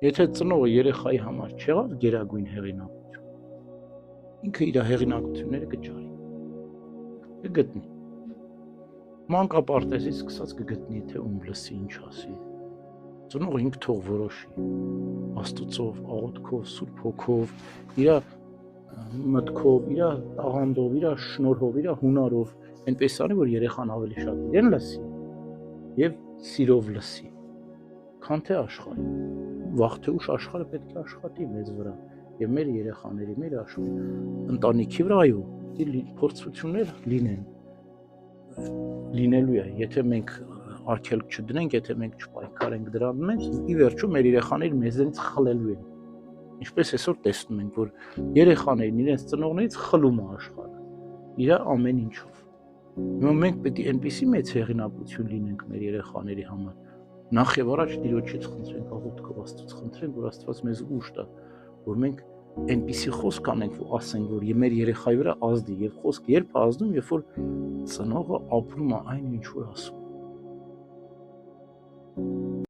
Եթե ծնողը երեխայի համար չեղավ գերագույն հեղինակություն, ինքը իր հեղինակությունները կճարի, կգտնի։ Մանկապարտեզից սկսած կգտնի, թե ում լսի, ինչ ասի։ Ծնողը ինքը թող որոշի, Աստծով, աղոթքով, Սուրբ Հոգով, իր մտքով, իր տաղանդով, իր շնորհով, իր հունարով, այնպես անի, որ երեխան ավելի շատ իրեն լսի եւ սիրով լսի, քան թե աշխարհը։ Վաղ թե ուշ աշխարհը պետք է աշխատի մեզ վրա եւ մեր երեխաների, մեր ընտանիքի վրա, այո, փորձություններ լինեն։ Լինելու է, եթե մենք արգելք չդնենք, եթե մենք չպայքարենք դրա մեջ, ի վերջո մեր երեխաները մեզնից խլելու են։ Ինչպես այսօր տեսնում ենք, որ երեխաներն իրենց ծնողներից խլում է աշխարհը իր ամեն ինչով։ Հիմա մենք պետք է այնպիսի մեծ հեղինակություն լինենք մեր երեխաների համար։ Նախ եւ առաջ Տիրոջից խնդրենք, աղոթքով Աստծուց խնդրենք, որ Աստված մեզ ուժ տա, որ մենք այնպիսի խոսք անենք, որ ասենք, որ մեր երեխայի վրա ազդի, եւ խոսքը երբ ազդում, երբ որ ծնողը ապրում է այն ինչ որ ասում։